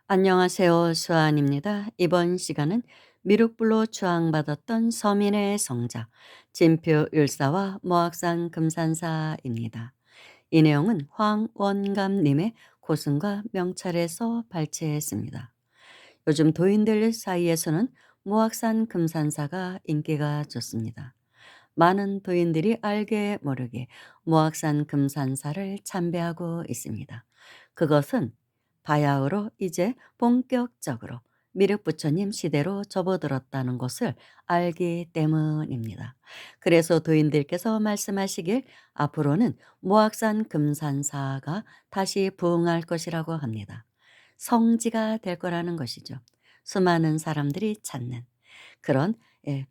안녕하세요. 수아입니다. 이번 시간은 미륵불로 추앙받았던 서민의 성자 진표 율사와 모악산 금산사입니다. 이 내용은 황원감님의 고승과 명찰에서 발췌했습니다. 요즘 도인들 사이에서는 모악산 금산사가 인기가 좋습니다. 많은 도인들이 알게 모르게 모악산 금산사를 참배하고 있습니다. 그것은 바야흐로 이제 본격적으로 미륵부처님 시대로 접어들었다는 것을 알기 때문입니다. 그래서 도인들께서 말씀하시길 앞으로는 모악산 금산사가 다시 부흥할 것이라고 합니다. 성지가 될 거라는 것이죠. 수많은 사람들이 찾는 그런 예,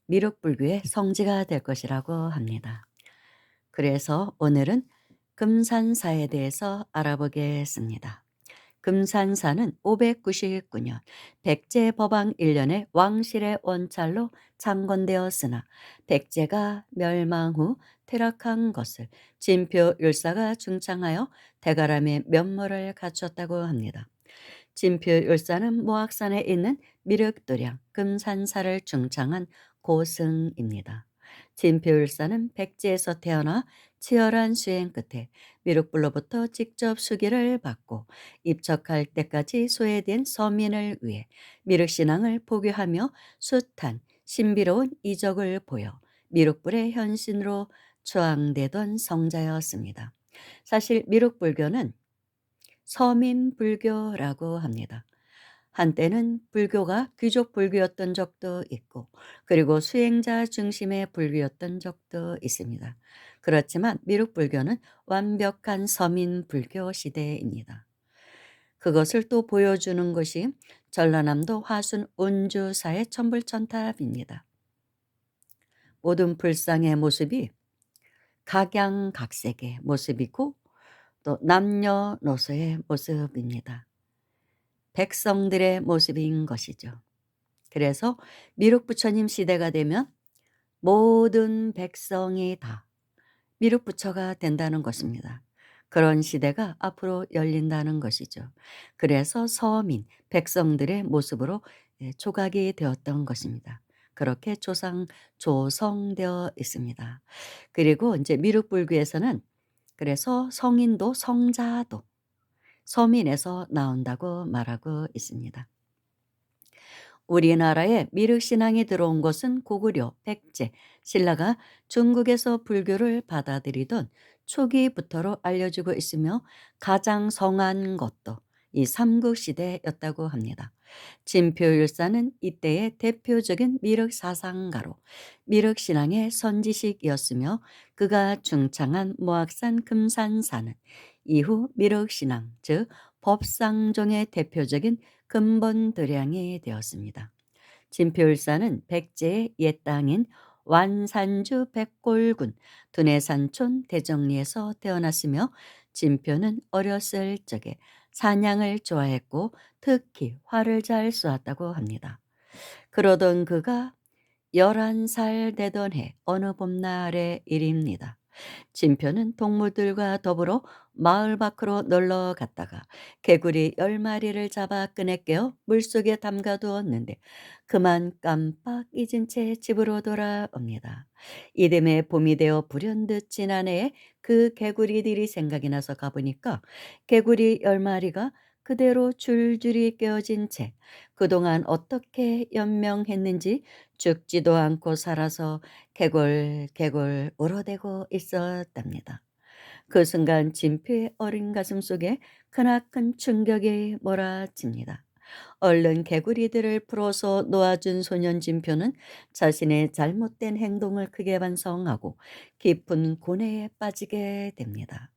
미륵불교의 성지가 될 것이라고 합니다. 그래서 오늘은 금산사에 대해서 알아보겠습니다. 금산사는 599년 백제법왕 1년에 왕실의 원찰로 창건되었으나 백제가 멸망 후 퇴락한 것을 진표 율사가 중창하여 대가람의 면모를 갖췄다고 합니다. 진표 율사는 모악산에 있는 미륵도량 금산사를 중창한 고승입니다. 진표 율사는 백제에서 태어나 치열한 수행 끝에 미륵불로부터 직접 수기를 받고 입척할 때까지 소외된 서민을 위해 미륵신앙을 포교하며 숱한 신비로운 이적을 보여 미륵불의 현신으로 추앙되던 성자였습니다. 사실 미륵불교는 서민불교라고 합니다. 한때는 불교가 귀족 불교였던 적도 있고, 그리고 수행자 중심의 불교였던 적도 있습니다. 그렇지만 미륵불교는 완벽한 서민불교 시대입니다. 그것을 또 보여주는 것이 전라남도 화순 운주사의 천불천탑입니다. 모든 불상의 모습이 각양각색의 모습이고 또 남녀노소의 모습입니다. 백성들의 모습인 것이죠. 그래서 미륵부처님 시대가 되면 모든 백성이 다 미륵부처가 된다는 것입니다. 그런 시대가 앞으로 열린다는 것이죠. 그래서 서민, 백성들의 모습으로 조각이 되었던 것입니다. 그렇게 조성되어 있습니다. 그리고 이제 미륵불교에서는 그래서 성인도 성자도 서민에서 나온다고 말하고 있습니다. 우리나라에 미륵신앙이 들어온 것은 고구려, 백제, 신라가 중국에서 불교를 받아들이던 초기부터로 알려지고 있으며 가장 성한 것도 이 삼국시대였다고 합니다. 진표율사는 이때의 대표적인 미륵 사상가로 미륵신앙의 선지식이었으며 그가 중창한 모악산 금산사는 이후 미륵신앙 즉 법상종의 대표적인 근본 도량이 되었습니다. 진표율사는 백제의 옛 땅인 완산주 백골군 두뇌산촌 대정리에서 태어났으며 진표는 어렸을 적에 사냥을 좋아했고 특히 활을 잘 쏘았다고 합니다. 그러던 그가 11살 되던 해 어느 봄날의 일입니다. 진표는 동물들과 더불어 마을 밖으로 놀러 갔다가 개구리 10마리를 잡아 끈에 깨어 물속에 담가 두었는데 그만 깜빡 잊은 채 집으로 돌아옵니다. 이듬해 봄이 되어 불현듯 지난 해에 그 개구리들이 생각이 나서 가보니까 개구리 10마리가 그대로 줄줄이 깨어진 채 그동안 어떻게 연명했는지 죽지도 않고 살아서 개골개골 울어대고 있었답니다. 그 순간 진표의 어린 가슴 속에 크나큰 충격이 몰아칩니다. 얼른 개구리들을 풀어서 놓아준 소년 진표는 자신의 잘못된 행동을 크게 반성하고 깊은 고뇌에 빠지게 됩니다.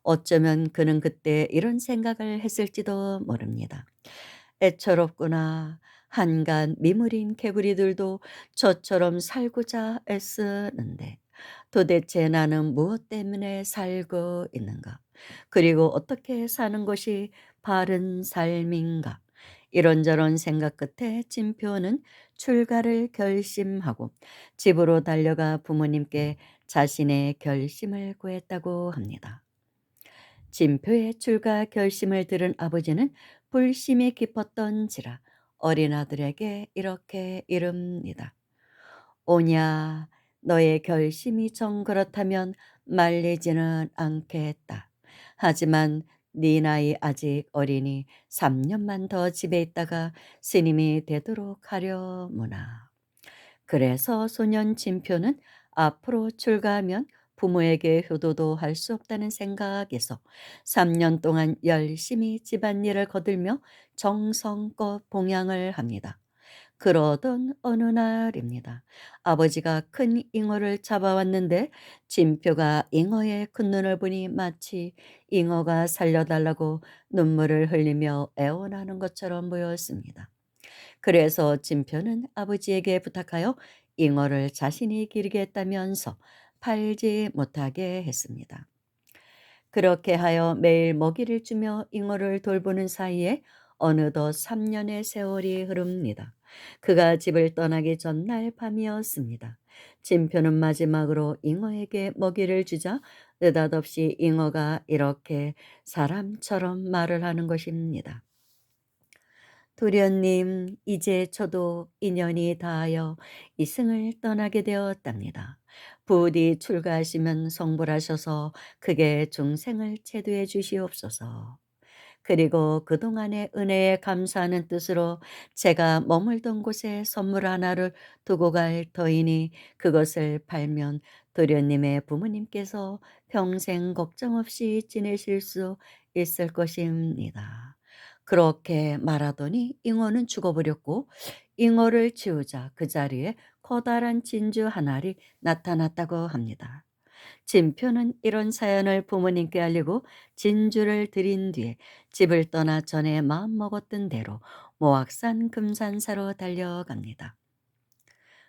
어쩌면 그는 그때 이런 생각을 했을지도 모릅니다. 애처롭구나. 한간 미물인 개구리들도 저처럼 살고자 애쓰는데 도대체 나는 무엇 때문에 살고 있는가? 그리고 어떻게 사는 것이 바른 삶인가? 이런저런 생각 끝에 진표는 출가를 결심하고 집으로 달려가 부모님께 자신의 결심을 구했다고 합니다. 진표의 출가 결심을 들은 아버지는 불심이 깊었던지라 어린 아들에게 이렇게 이릅니다. 오냐, 너의 결심이 정 그렇다면 말리지는 않겠다. 하지만 네 나이 아직 어리니 3년만 더 집에 있다가 스님이 되도록 하려무나. 그래서 소년 진표는 앞으로 출가하면 부모에게 효도도 할 수 없다는 생각에서 3년 동안 열심히 집안일을 거들며 정성껏 봉양을 합니다. 그러던 어느 날입니다. 아버지가 큰 잉어를 잡아왔는데 진표가 잉어의 큰 눈을 보니 마치 잉어가 살려달라고 눈물을 흘리며 애원하는 것처럼 보였습니다. 그래서 진표는 아버지에게 부탁하여 잉어를 자신이 기르겠다면서 팔지 못하게 했습니다. 그렇게 하여 매일 먹이를 주며 잉어를 돌보는 사이에 어느덧 3년의 세월이 흐릅니다. 그가 집을 떠나기 전날 밤이었습니다. 진표는 마지막으로 잉어에게 먹이를 주자 느닷없이 잉어가 이렇게 사람처럼 말을 하는 것입니다. 도련님, 이제 저도 인연이 닿아여 이승을 떠나게 되었답니다. 부디 출가하시면 성불하셔서 크게 중생을 체도해 주시옵소서. 그리고 그동안의 은혜에 감사하는 뜻으로 제가 머물던 곳에 선물 하나를 두고 갈 터이니 그것을 팔면 도련님의 부모님께서 평생 걱정 없이 지내실 수 있을 것입니다. 그렇게 말하더니 잉어는 죽어버렸고 잉어를 치우자 그 자리에 커다란 진주 한 알이 나타났다고 합니다. 진표는 이런 사연을 부모님께 알리고 진주를 드린 뒤에 집을 떠나 전에 마음먹었던 대로 모악산 금산사로 달려갑니다.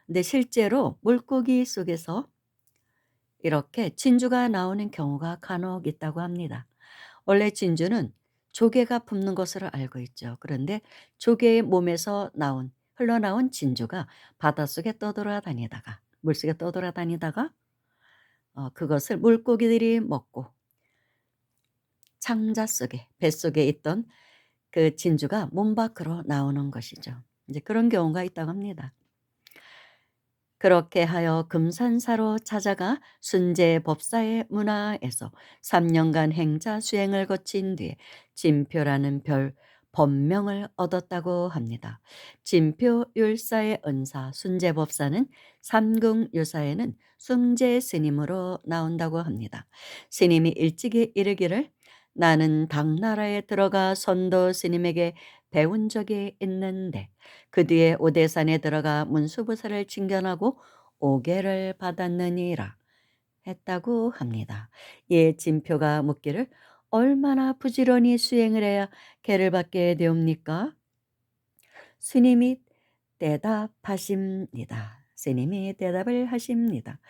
근데 실제로 물고기 속에서 이렇게 진주가 나오는 경우가 간혹 있다고 합니다. 원래 진주는 조개가 품는 것으로 알고 있죠. 그런데 조개의 몸에서 흘러나온 진주가 바닷속에 떠돌아다니다가 물속에 떠돌아다니다가 그것을 물고기들이 먹고 창자 속에 뱃속에 있던 그 진주가 몸 밖으로 나오는 것이죠. 이제 그런 경우가 있다고 합니다. 그렇게 하여 금산사로 찾아가 순제 법사의 문화에서 3년간 행자 수행을 거친 뒤에 진표라는 별 법명을 얻었다고 합니다. 진표 율사의 은사 순제 법사는 삼궁 유사에는 숭제 스님으로 나온다고 합니다. 스님이 일찍이 이르기를 나는 당나라에 들어가 선도 스님에게 배운 적이 있는데 그 뒤에 오대산에 들어가 문수부사를 징견하고 오계를 받았느니라 했다고 합니다. 예, 진표가 묻기를 얼마나 부지런히 수행을 해야 계를 받게 되옵니까? 스님이 대답하십니다. 스님이 대답을 하십니다.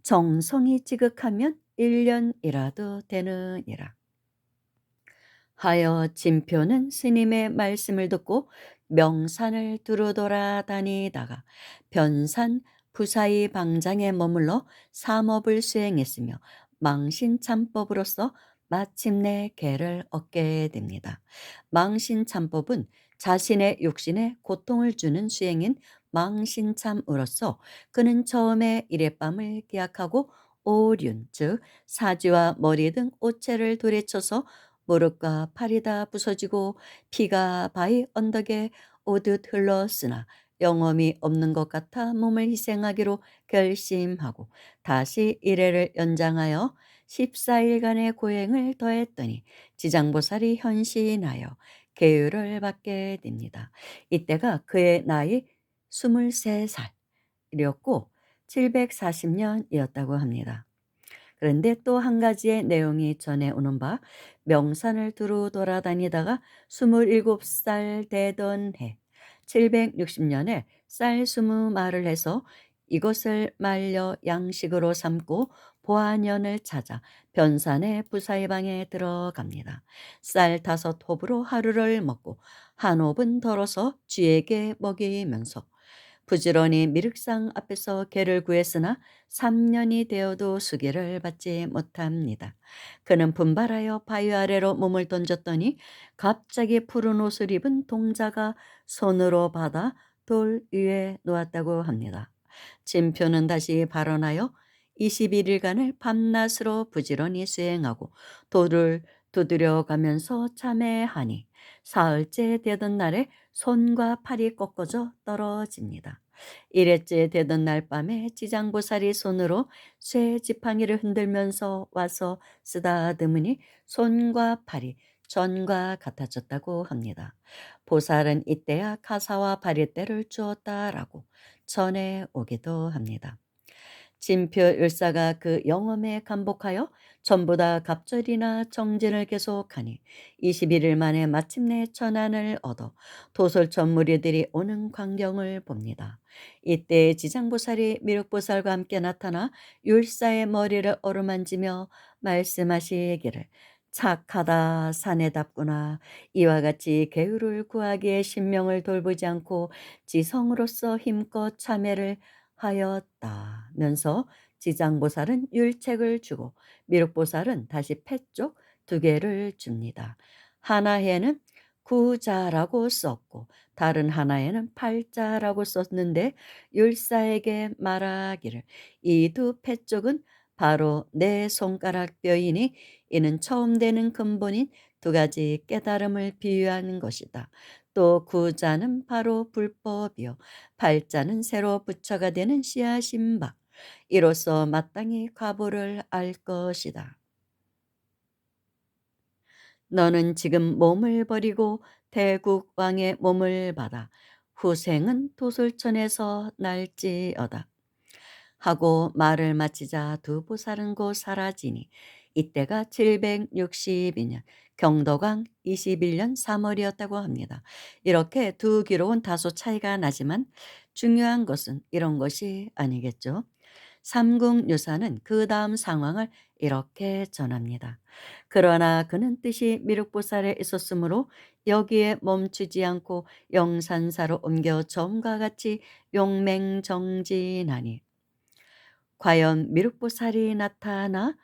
정성이 지극하면 1년이라도 되느니라. 하여 진표는 스님의 말씀을 듣고 명산을 두루 돌아다니다가 변산 부사이 방장에 머물러 삼업을 수행했으며 망신참법으로서 마침내 계를 얻게 됩니다. 망신참법은 자신의 육신에 고통을 주는 수행인 망신참으로서 그는 처음에 이랫밤을 기약하고 오륜 즉 사지와 머리 등 오체를 돌에 쳐서 무릎과 팔이 다 부서지고 피가 바위 언덕에 오듯 흘렀으나 영험이 없는 것 같아 몸을 희생하기로 결심하고 다시 일회를 연장하여 14일간의 고행을 더했더니 지장보살이 현신하여 계율을 받게 됩니다. 이때가 그의 나이 23살이었고 740년이었다고 합니다. 그런데 또 한 가지의 내용이 전해오는 바 명산을 두루 돌아다니다가 27살 되던 해 760년에 쌀 20마를 해서 이것을 말려 양식으로 삼고 보안연을 찾아 변산의 부사의 방에 들어갑니다. 쌀 5홉으로 하루를 먹고 한 홉은 덜어서 쥐에게 먹이면서 부지런히 미륵상 앞에서 개를 구했으나 3년이 되어도 수개를 받지 못합니다. 그는 분발하여 바위 아래로 몸을 던졌더니 갑자기 푸른 옷을 입은 동자가 손으로 받아 돌 위에 놓았다고 합니다. 진표는 다시 발언하여 21일간을 밤낮으로 부지런히 수행하고 돌을 두드려 가면서 참회하니 사흘째 되던 날에 손과 팔이 꺾어져 떨어집니다. 일회째 되던 날 밤에 지장보살이 손으로 쇠 지팡이를 흔들면서 와서 쓰다듬으니 손과 팔이 전과 같아졌다고 합니다. 보살은 이때야 가사와 바리떼를 주었다라고 전해 오기도 합니다. 진표 율사가 그 영험에 감복하여 전부 다 갑절이나 정진을 계속하니 21일 만에 마침내 천안을 얻어 도솔천 무리들이 오는 광경을 봅니다. 이때 지장보살이 미륵보살과 함께 나타나 율사의 머리를 어루만지며 말씀하시기를 착하다 사내답구나. 이와 같이 계율을 구하기에 신명을 돌보지 않고 지성으로서 힘껏 참회를 하였다면서 지장보살은 율책을 주고 미륵보살은 다시 패쪽 2개를 줍니다. 하나에는 구자라고 썼고 다른 하나에는 팔자라고 썼는데 율사에게 말하기를 이 2패쪽은 바로 내 손가락 뼈이니 이는 처음 되는 근본인 2가지 깨달음을 비유하는 것이다. 또 구자는 바로 불법이요 팔자는 새로 부처가 되는 씨앗인 바 이로써 마땅히 과보를 알 것이다. 너는 지금 몸을 버리고 대국 왕의 몸을 받아 후생은 도솔천에서 날지어다. 하고 말을 마치자 2보살은 곧 사라지니 이때가 762년 경덕왕 21년 3월이었다고 합니다. 이렇게 2기록은 다소 차이가 나지만 중요한 것은 이런 것이 아니겠죠. 삼국유사는 그 다음 상황을 이렇게 전합니다. 그러나 그는 뜻이 미륵보살에 있었으므로 여기에 멈추지 않고 영산사로 옮겨 처음과 같이 용맹정진하니 과연 미륵보살이 나타나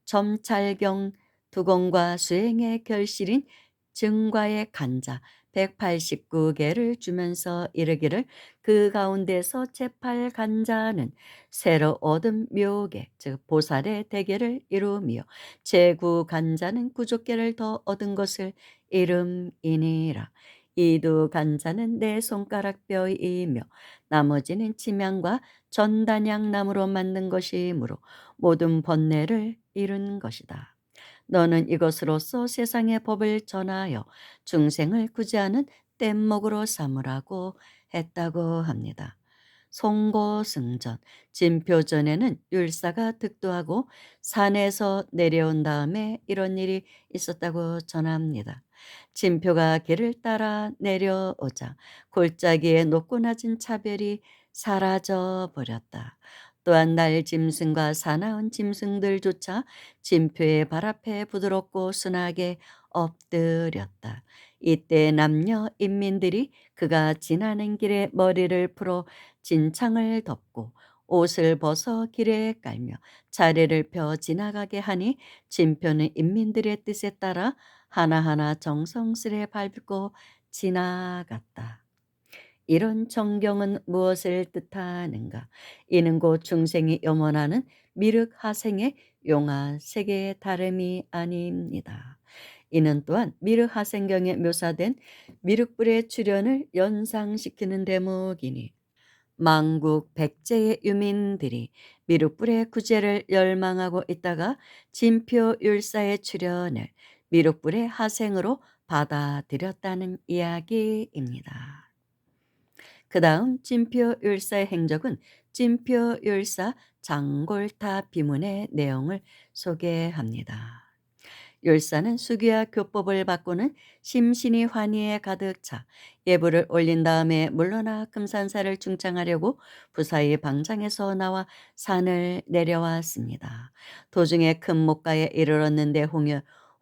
점찰경 두공과 수행의 결실인 증과의 간자 189개를 주면서 이르기를 그 가운데서 제8간자는 새로 얻은 묘계 즉 보살의 대계를 이루며 제9간자는 구족계를 더 얻은 것을 이름이니라. 이 2간자는 내 손가락 뼈이며 나머지는 침향과 전단양나무로 만든 것이므로 모든 번뇌를 이룬 것이다. 너는 이것으로서 세상의 법을 전하여 중생을 구제하는 뗏목으로 삼으라고 했다고 합니다. 송고승전, 진표전에는 율사가 득도하고 산에서 내려온 다음에 이런 일이 있었다고 전합니다. 진표가 길을 따라 내려오자 골짜기에 높고 낮은 차별이 사라져 버렸다. 또한 날 짐승과 사나운 짐승들조차 진표의 발 앞에 부드럽고 순하게 엎드렸다. 이때 남녀 인민들이 그가 지나는 길에 머리를 풀어 진창을 덮고 옷을 벗어 길에 깔며 자리를 펴 지나가게 하니 진표는 인민들의 뜻에 따라 하나하나 정성스레 밟고 지나갔다. 이런 정경은 무엇을 뜻하는가? 이는 곧 중생이 염원하는 미륵하생의 용화 세계의 다름이 아닙니다. 이는 또한 미륵하생경에 묘사된 미륵불의 출현을 연상시키는 대목이니 만국 백제의 유민들이 미륵불의 구제를 열망하고 있다가 진표 율사의 출현을 미륵불의 하생으로 받아들였다는 이야기입니다. 그 다음 찐표율사의 행적은 찐표율사 장골타 비문의 내용을 소개합니다. 율사는 수기와 교법을 바꾸는 심신이 환희에 가득 차 예불을 올린 다음에 물러나 금산사를 중창하려고 부사의 방장에서 나와 산을 내려왔습니다. 도중에 큰 목가에 이르렀는데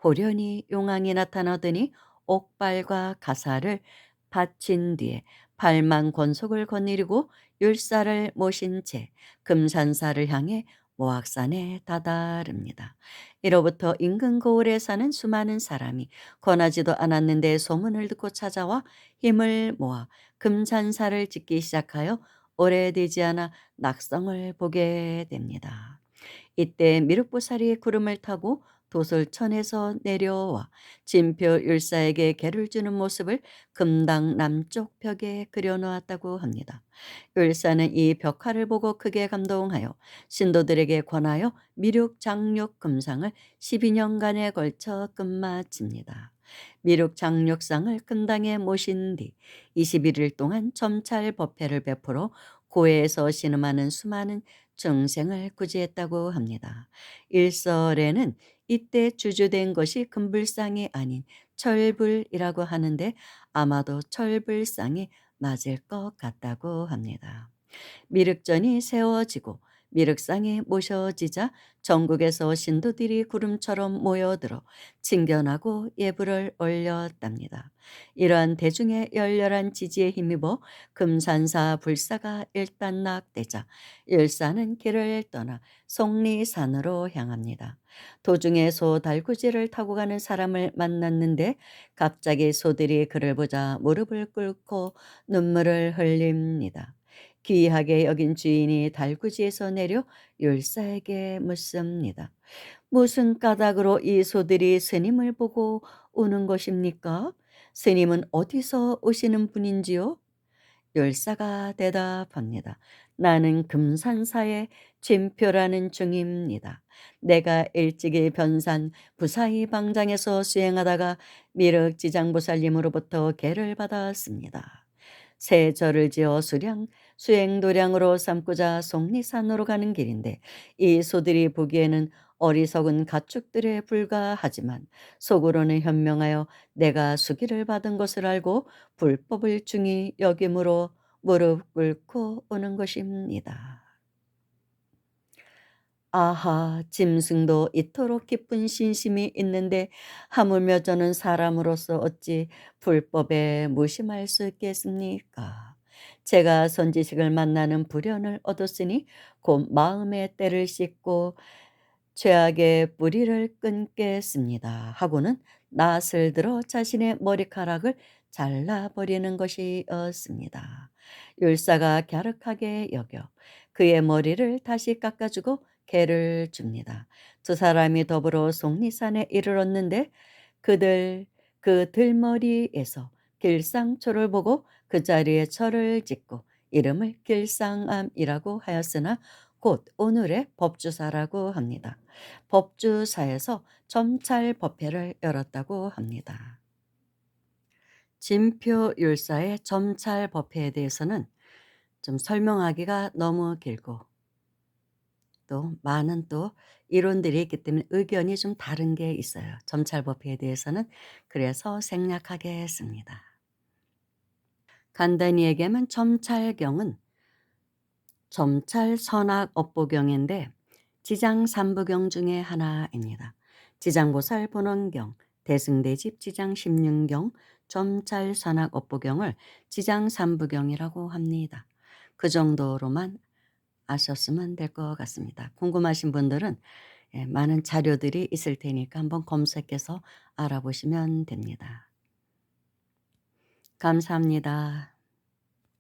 호련히 용왕이 나타나더니 옥발과 가사를 바친 뒤에 발만 권속을 거느리고 율사를 모신 채 금산사를 향해 모악산에 다다릅니다. 이로부터 인근 고을에 사는 수많은 사람이 권하지도 않았는데 소문을 듣고 찾아와 힘을 모아 금산사를 짓기 시작하여 오래되지 않아 낙성을 보게 됩니다. 이때 미륵보살이 구름을 타고 도솔천에서 내려와 진표 율사에게 개를 주는 모습을 금당 남쪽 벽에 그려놓았다고 합니다. 율사는 이 벽화를 보고 크게 감동하여 신도들에게 권하여 미륵 장육 금상을 12년간에 걸쳐 끝마칩니다. 미륵 장육상을 금당에 모신 뒤 21일 동안 점찰 법회를 베풀어 고해에서 신음하는 수많은 중생을 구제했다고 합니다. 일설에는 이때 주주된 것이 금불상이 아닌 철불이라고 하는데 아마도 철불상이 맞을 것 같다고 합니다. 미륵전이 세워지고 미륵상이 모셔지자 전국에서 신도들이 구름처럼 모여들어 칭견하고 예불을 올렸답니다. 이러한 대중의 열렬한 지지에 힘입어 금산사 불사가 일단락되자 율사는 길을 떠나 속리산으로 향합니다. 도중에 소 달구지를 타고 가는 사람을 만났는데 갑자기 소들이 그를 보자 무릎을 꿇고 눈물을 흘립니다. 귀하게 여긴 주인이 달구지에서 내려 율사에게 묻습니다. 무슨 까닭으로 이 소들이 스님을 보고 오는 것입니까? 스님은 어디서 오시는 분인지요? 율사가 대답합니다. 나는 금산사의 진표라는 중입니다. 내가 일찍이 변산 부사이 방장에서 수행하다가 미륵지장보살님으로부터 계를 받았습니다. 새 절을 지어 수행도량으로 삼고자 속리산으로 가는 길인데 이 소들이 보기에는 어리석은 가축들에 불과하지만 속으로는 현명하여 내가 수기를 받은 것을 알고 불법을 중히 여김으로 무릎 꿇고 오는 것입니다. 아하, 짐승도 이토록 깊은 신심이 있는데 하물며 저는 사람으로서 어찌 불법에 무심할 수 있겠습니까? 제가 선지식을 만나는 불연을 얻었으니 곧 마음의 때를 씻고 죄악의 뿌리를 끊겠습니다. 하고는 낫을 들어 자신의 머리카락을 잘라버리는 것이었습니다. 율사가 갸륵하게 여겨 그의 머리를 다시 깎아주고 개를 줍니다. 두 사람이 더불어 속리산에 이르렀는데 그들 그 들머리에서 길상초를 보고 그 자리에 절을 짓고 이름을 길상암이라고 하였으나 곧 오늘의 법주사라고 합니다. 법주사에서 점찰 법회를 열었다고 합니다. 진표율사의 점찰 법회에 대해서는 좀 설명하기가 너무 길고 또 많은 또 이론들이 있기 때문에 의견이 좀 다른 게 있어요. 점찰 법회에 대해서는 그래서 생략하게 했습니다. 간단히 얘기하면 점찰경은 점찰 선악 업보경인데 지장 삼부경 중에 하나입니다. 지장보살 본원경, 대승대집 지장 십륜경, 점찰 선악 업보경을 지장 삼부경이라고 합니다. 그 정도로만 아셨으면 될 것 같습니다. 궁금하신 분들은 많은 자료들이 있을 테니까 한번 검색해서 알아보시면 됩니다. 감사합니다.